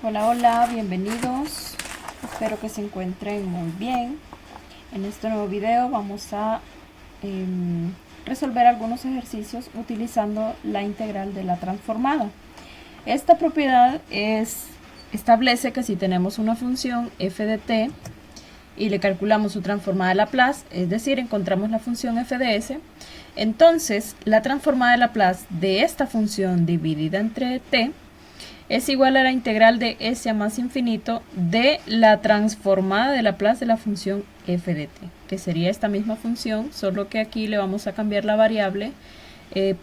Hola, hola, bienvenidos. Espero que se encuentren muy bien. En este nuevo video vamos a resolver algunos ejercicios utilizando la integral de la transformada. Esta propiedad establece que si tenemos una función f de t y le calculamos su transformada de Laplace, es decir, encontramos la función f de s, entonces la transformada de Laplace de esta función dividida entre t es igual a la integral de s a más infinito de la transformada de Laplace de la función f de t, que sería esta misma función, solo que aquí le vamos a cambiar la variable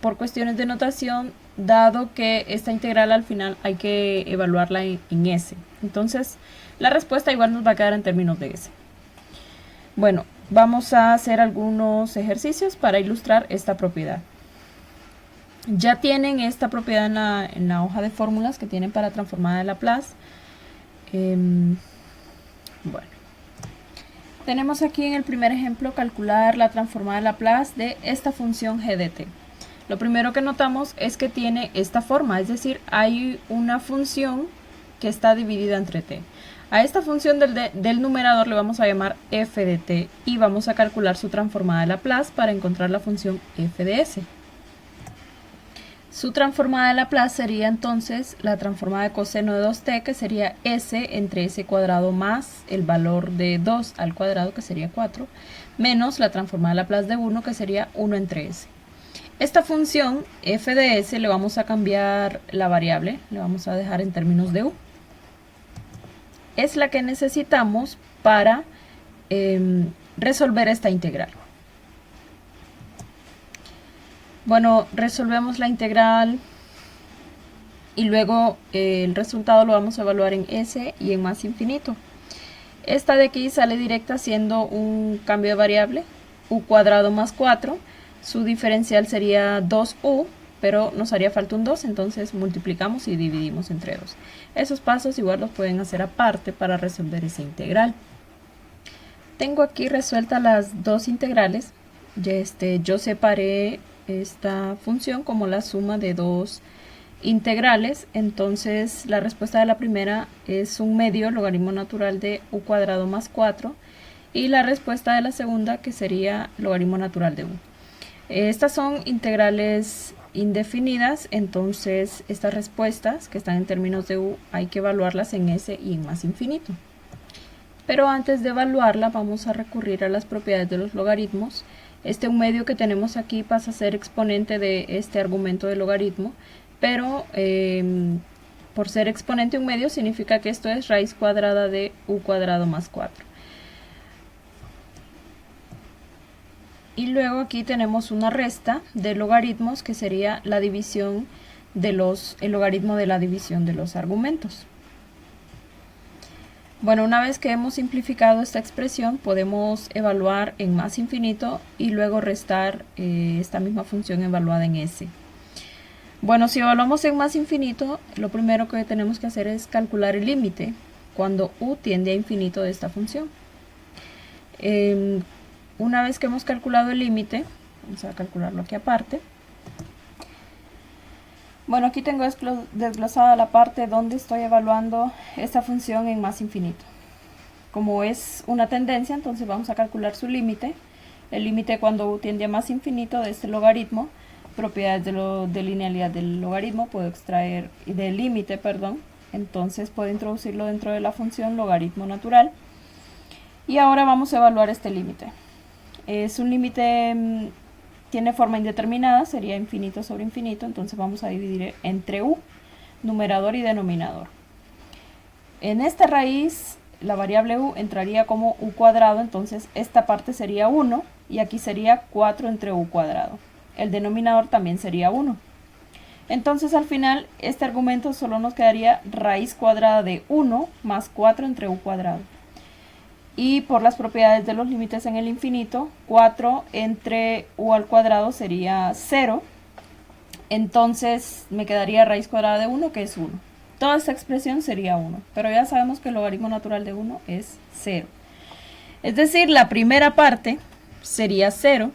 por cuestiones de notación, dado que esta integral al final hay que evaluarla en s. Entonces, la respuesta igual nos va a quedar en términos de s. Bueno, vamos a hacer algunos ejercicios para ilustrar esta propiedad. Ya tienen esta propiedad en la hoja de fórmulas que tienen para transformada de Laplace. Bueno, tenemos aquí en el primer ejemplo calcular la transformada de Laplace de esta función g de t. Lo primero que notamos es que tiene esta forma, es decir, hay una función que está dividida entre t. A esta función del numerador le vamos a llamar f de t y vamos a calcular su transformada de Laplace para encontrar la función f de s. Su transformada de Laplace sería entonces la transformada de coseno de 2t, que sería s entre s cuadrado más el valor de 2 al cuadrado, que sería 4, menos la transformada de Laplace de 1, que sería 1 entre s. Esta función f de s le vamos a cambiar la variable, le vamos a dejar en términos de u. Es la que necesitamos para resolver esta integral. Bueno, resolvemos la integral y luego el resultado lo vamos a evaluar en s y en más infinito. Esta de aquí sale directa haciendo un cambio de variable, u cuadrado más 4. Su diferencial sería 2u, pero nos haría falta un 2, entonces multiplicamos y dividimos entre 2. Esos pasos igual los pueden hacer aparte para resolver esa integral. Tengo aquí resueltas las dos integrales. Yo separé esta función como la suma de dos integrales, entonces la respuesta de la primera es un medio logaritmo natural de u cuadrado más 4 y la respuesta de la segunda que sería logaritmo natural de u. Estas son integrales indefinidas, entonces estas respuestas que están en términos de u hay que evaluarlas en s y en más infinito. Pero antes de evaluarla vamos a recurrir a las propiedades de los logaritmos. Un medio que tenemos aquí pasa a ser exponente de este argumento de logaritmo, pero por ser exponente un medio significa que esto es raíz cuadrada de u cuadrado más 4. Y luego aquí tenemos una resta de logaritmos que sería la división de el logaritmo de la división de los argumentos. Bueno, una vez que hemos simplificado esta expresión, podemos evaluar en más infinito y luego restar esta misma función evaluada en s. Bueno, si evaluamos en más infinito, lo primero que tenemos que hacer es calcular el límite cuando u tiende a infinito de esta función. Una vez que hemos calculado el límite, vamos a calcularlo aquí aparte. Bueno, aquí tengo desglosada la parte donde estoy evaluando esta función en más infinito. Como es una tendencia, entonces vamos a calcular su límite. El límite cuando u tiende a más infinito de este logaritmo, propiedades de linealidad del logaritmo, puedo extraer, del límite, perdón. Entonces puedo introducirlo dentro de la función logaritmo natural. Y ahora vamos a evaluar este límite. Es un límite... tiene forma indeterminada, sería infinito sobre infinito, entonces vamos a dividir entre u, numerador y denominador. En esta raíz, la variable u entraría como u cuadrado, entonces esta parte sería 1 y aquí sería 4 entre u cuadrado. El denominador también sería 1. Entonces al final, este argumento solo nos quedaría raíz cuadrada de 1 más 4 entre u cuadrado. Y por las propiedades de los límites en el infinito, 4 entre u al cuadrado sería 0. Entonces me quedaría raíz cuadrada de 1, que es 1. Toda esta expresión sería 1. Pero ya sabemos que el logaritmo natural de 1 es 0. Es decir, la primera parte sería 0.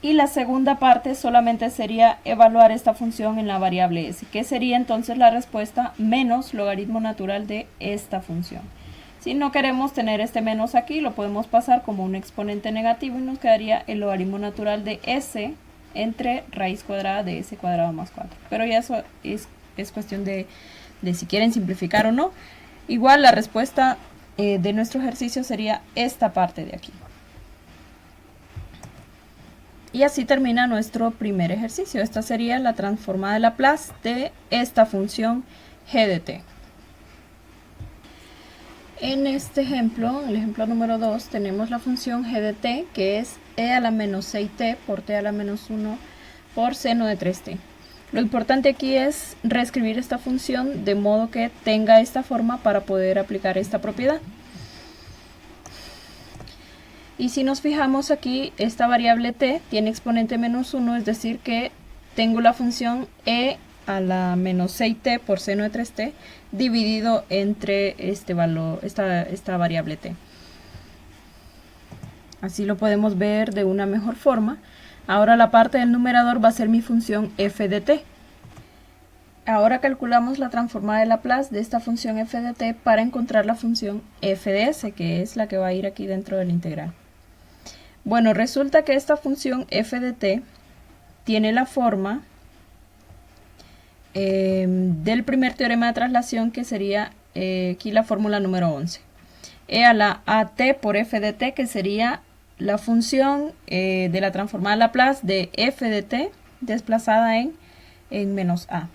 Y la segunda parte solamente sería evaluar esta función en la variable s, que sería entonces la respuesta menos logaritmo natural de esta función. Si no queremos tener este menos aquí, lo podemos pasar como un exponente negativo y nos quedaría el logaritmo natural de s entre raíz cuadrada de s cuadrado más 4. Pero ya eso es cuestión de si quieren simplificar o no. Igual la respuesta de nuestro ejercicio sería esta parte de aquí. Y así termina nuestro primer ejercicio. Esta sería la transformada de Laplace de esta función g de t. En este ejemplo, el ejemplo número 2, tenemos la función g de t, que es e a la menos 6t por t a la menos 1 por seno de 3t. Lo importante aquí es reescribir esta función de modo que tenga esta forma para poder aplicar esta propiedad. Y si nos fijamos aquí, esta variable t tiene exponente menos 1, es decir que tengo la función e a la menos 6t por seno de 3t dividido entre este valor, esta variable t. Así lo podemos ver de una mejor forma. Ahora la parte del numerador va a ser mi función f de t. Ahora calculamos la transformada de Laplace de esta función f de t para encontrar la función f de s, que es la que va a ir aquí dentro del integral. Bueno, resulta que esta función f de t tiene la forma del primer teorema de traslación, que sería aquí la fórmula número 11. E a la at por f de t, que sería la función de la transformada de Laplace de f de t desplazada en menos a.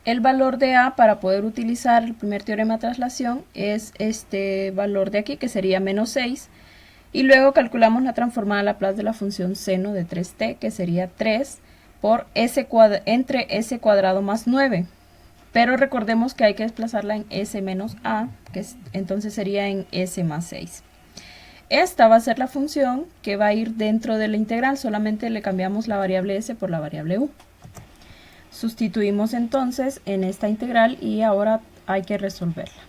El valor de a para poder utilizar el primer teorema de traslación es este valor de aquí, que sería menos 6. Y luego calculamos la transformada de Laplace de la función seno de 3t, que sería 3 por entre s cuadrado más 9. Pero recordemos que hay que desplazarla en s menos a, que entonces sería en s más 6. Esta va a ser la función que va a ir dentro de la integral, solamente le cambiamos la variable s por la variable u. Sustituimos entonces en esta integral y ahora hay que resolverla.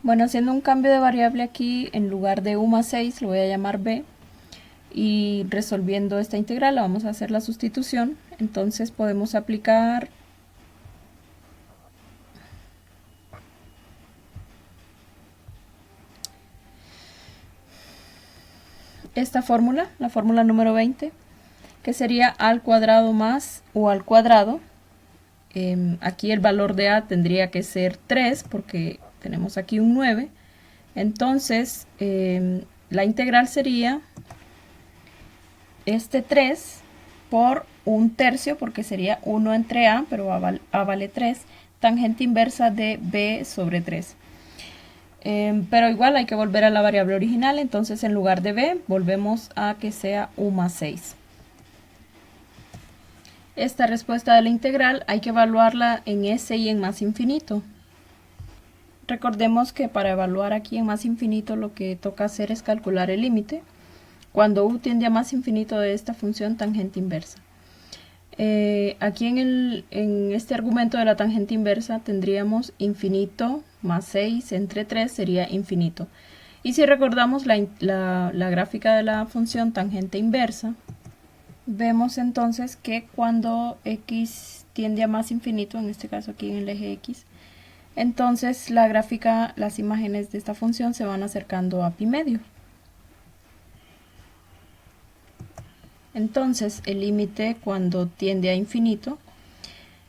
Bueno, haciendo un cambio de variable aquí, en lugar de u más 6 lo voy a llamar b, y resolviendo esta integral vamos a hacer la sustitución. Entonces podemos aplicar esta fórmula, la fórmula número 20, que sería a al cuadrado más u al cuadrado. Aquí el valor de a tendría que ser 3 porque tenemos aquí un 9. Entonces la integral sería este 3 por 1/3, porque sería 1 entre a, pero a vale 3, tangente inversa de b sobre 3. Pero igual hay que volver a la variable original, entonces en lugar de b volvemos a que sea u más 6. Esta respuesta de la integral hay que evaluarla en s y en más infinito. Recordemos que para evaluar aquí en más infinito lo que toca hacer es calcular el límite cuando u tiende a más infinito de esta función tangente inversa. Aquí en este argumento de la tangente inversa tendríamos infinito más 6 entre 3 sería infinito. Y si recordamos la gráfica de la función tangente inversa, vemos entonces que cuando x tiende a más infinito, en este caso aquí en el eje x, entonces la gráfica, las imágenes de esta función se van acercando a pi medio. Entonces el límite cuando tiende a infinito,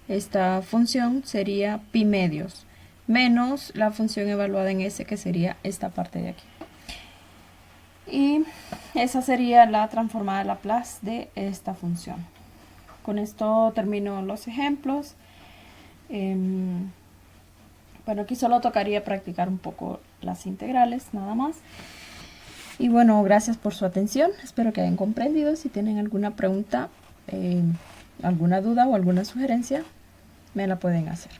esta función sería pi medios, menos la función evaluada en s, que sería esta parte de aquí. Y esa sería la transformada de Laplace de esta función. Con esto termino los ejemplos. Bueno, aquí solo tocaría practicar un poco las integrales, nada más. Y bueno, gracias por su atención. Espero que hayan comprendido. Si tienen alguna pregunta, alguna duda o alguna sugerencia, me la pueden hacer.